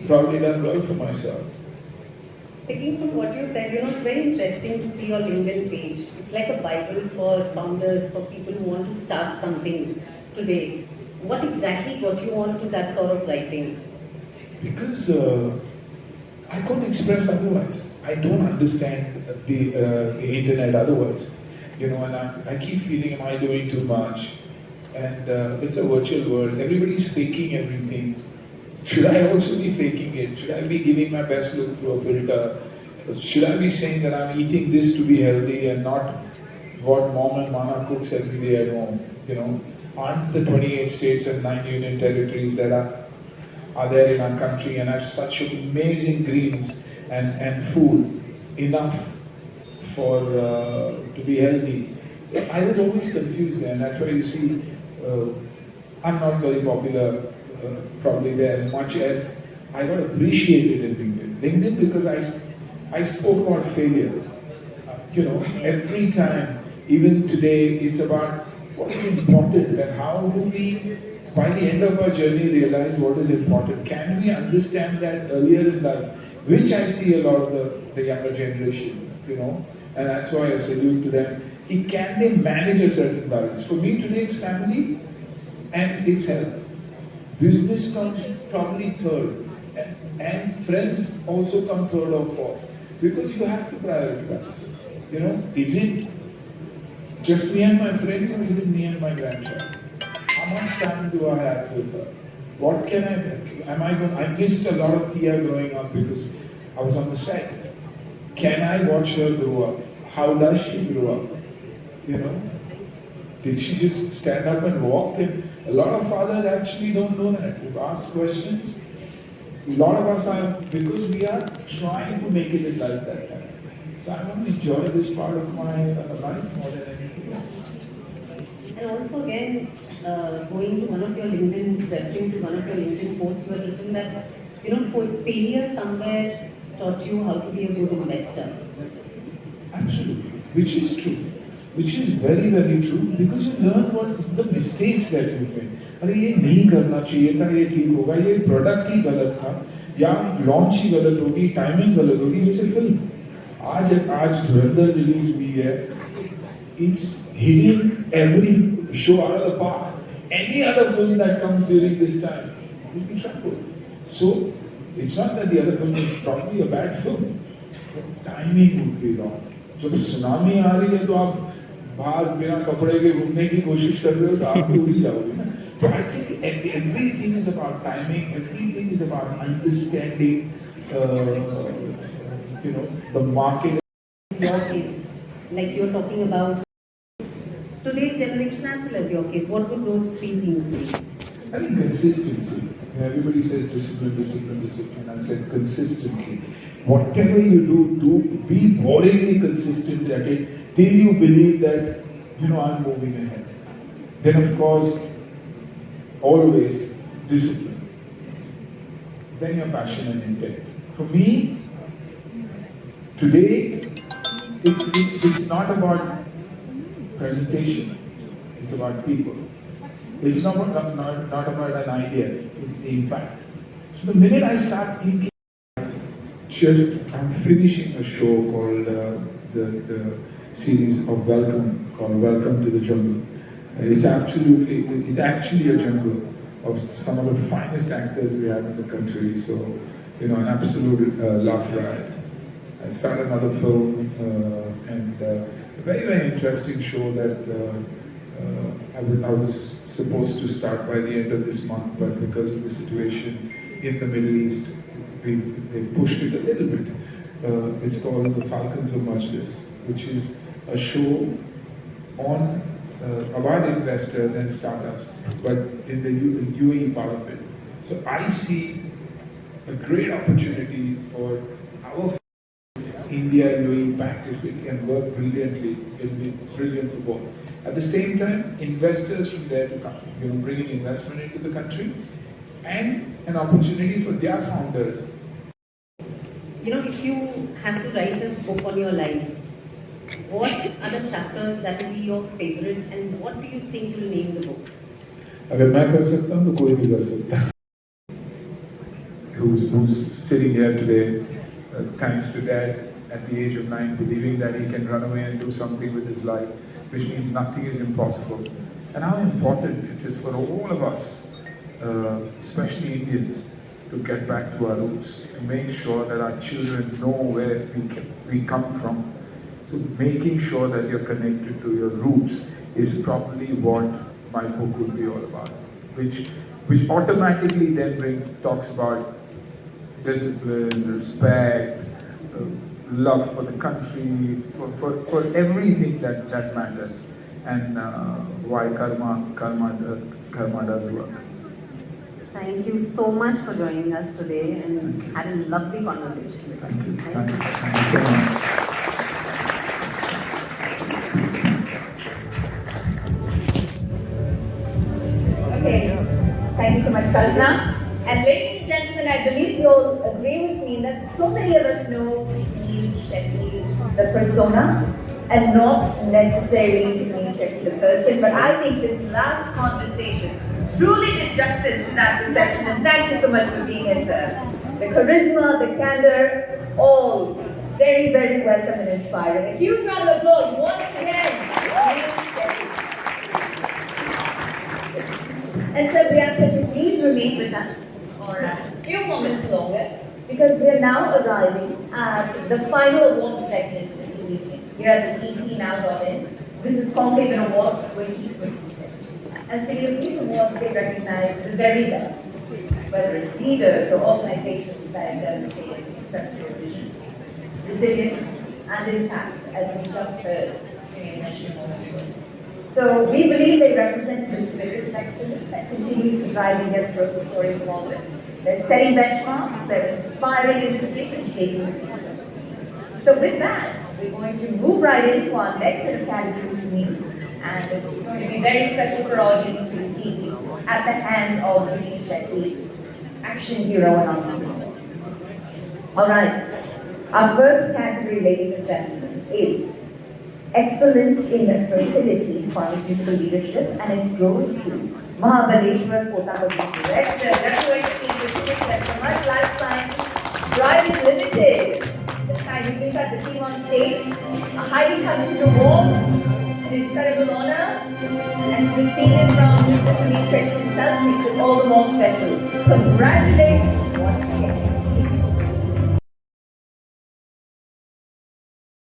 probably done well for myself. Taking from what you said, it's very interesting to see your LinkedIn page. It's like a Bible for founders, for people who want to start something today. What exactly got you on to that sort of writing? Because I couldn't express otherwise. I don't understand the internet otherwise. And I keep feeling, am I doing too much? And it's a virtual world. Everybody's faking everything. Should I also be faking it? Should I be giving my best look through a filter? Should I be saying that I'm eating this to be healthy and not what mom and mama cooks every day at home? Aren't the 28 states and 9 union territories that are there in our country and have such amazing greens and food enough for to be healthy? So I was always confused, and that's why you see I'm not very popular probably there as much as I got appreciated in LinkedIn. LinkedIn because I spoke about failure. Every time, even today, it's about what is important and how do we, by the end of our journey, realize what is important. Can we understand that earlier in life, which I see a lot of the younger generation, and that's why I salute to them. Can they manage a certain balance? For me today, it's family and it's health. Business comes probably third, and friends also come third or fourth, because you have to prioritize. Is it just me and my friends, or is it me and my grandchild? How much time do I have with her? What can I missed a lot of Tia growing up because I was on the set. Can I watch her grow up? How does she grow up? Did she just stand up and walk? And a lot of fathers actually don't know that. We've asked questions. A lot of us are, because we are trying to make it like that time. So I want to enjoy this part of my life more than anything else. And also again, going to one of your LinkedIn, referring to one of your LinkedIn posts, you had written that, failure somewhere taught you how to be a good investor. Absolutely, which is true. Which is very, very true, because you learn what the mistakes that you made. अरे ये नहीं करना चाहिए था, ये ठीक होगा, ये प्रोडक्ट ही गलत था, या लॉन्च ही गलत होगी, टाइमिंग गलत होगी, जैसे फिल्म आज धुरंधर रिलीज हुई है, it's hitting every show out of the park. Any other film that comes during this time will be trampled. So it's not that the other film is probably a bad film, but timing would be wrong. जब tsunami आ रही है तो आप बाहर बिना कपड़े के घूमने की कोशिश कर रहे हो तो आप डूब ही जाओगे ना. So I think everything is about timing. Everything is about understanding, the market. Your kids, like you're talking about today's generation as well as your kids, what would those 3 things be? I think consistency. Everybody says discipline, discipline, discipline. I said consistently. Whatever you do be boringly consistent at it till you believe that, I'm moving ahead. Then of course, always discipline. Then your passion and intent. For me, today, it's not about presentation. It's about people. It's not about an idea. It's the impact. So the minute I start thinking, I'm finishing a show called the series of Welcome to the Jungle. It's actually a jungle of some of the finest actors we have in the country. So, an absolute laugh ride. I started another film and a very, very interesting show that I was supposed to start by the end of this month, but because of the situation in the Middle East, they pushed it a little bit. It's called The Falcons of Majlis, which is a show on about investors and startups, but in the UAE part of it. So I see a great opportunity for our India UAE pact. If it can work brilliantly, it will be brilliant for both. At the same time, investors from there to come, bringing investment into the country, and an opportunity for their founders. If you have to write a book on your life, what are the chapters that will be your favorite, and what do you think you'll name the book? अगर मैं कर सकता हूँ तो कोई भी कर सकता है. who's sitting here today, thanks to Dad at the age of 9, believing that he can run away and do something with his life, which means nothing is impossible. And how important it is for all of us, especially Indians, to get back to our roots, to make sure that our children know where we come from. So making sure that you're connected to your roots is probably what my book would be all about, which automatically then talks about discipline, respect, love for the country, for everything that matters, and why karma does work. Thank you so much for joining us today and had a lovely conversation with us. Thank you. Thank you so much. Okay, thank you so much, Kalpana. And ladies and gentlemen, I believe you all agree with me that so many of us know Sunil Shetty, the persona, and not necessarily Sunil Shetty, the person. But I think this last conversation truly did justice to that perception. And thank you so much for being here, sir. The charisma, the candor, all very, very welcome and inspiring. A huge round of applause once again. And so we ask that you please remain with us for a few moments longer, because we are now arriving at the final award segment of the evening. Here at the ET now.in. This is Conclave Awards 2020. And so these awards, they recognize the very best, whether it's leaders or organizations that demonstrate exceptional vision, resilience, and impact, as we just heard Sunil mention a moment ago. So we believe they represent the spirit of excellence that continues to drive India's growth story forward. They're setting benchmarks, they're inspiring industries and shaping the future. So with that, we're going to move right into our next set of categories meeting. And this is going to be very special for our audience to receive at the hands of Sunil Shetty, action hero and entrepreneur. All right, our first category, ladies and gentlemen, is Excellence in Fertility Pharmaceutical Leadership, and it goes to Mahabaleshwar Potapati, Director, Customers Life Science Private Limited. This time you can cut the team on stage. A highly coveted award, an incredible honor, and to receive it from Mr. Sunil Shetty himself makes it all the more special. Congratulations once again.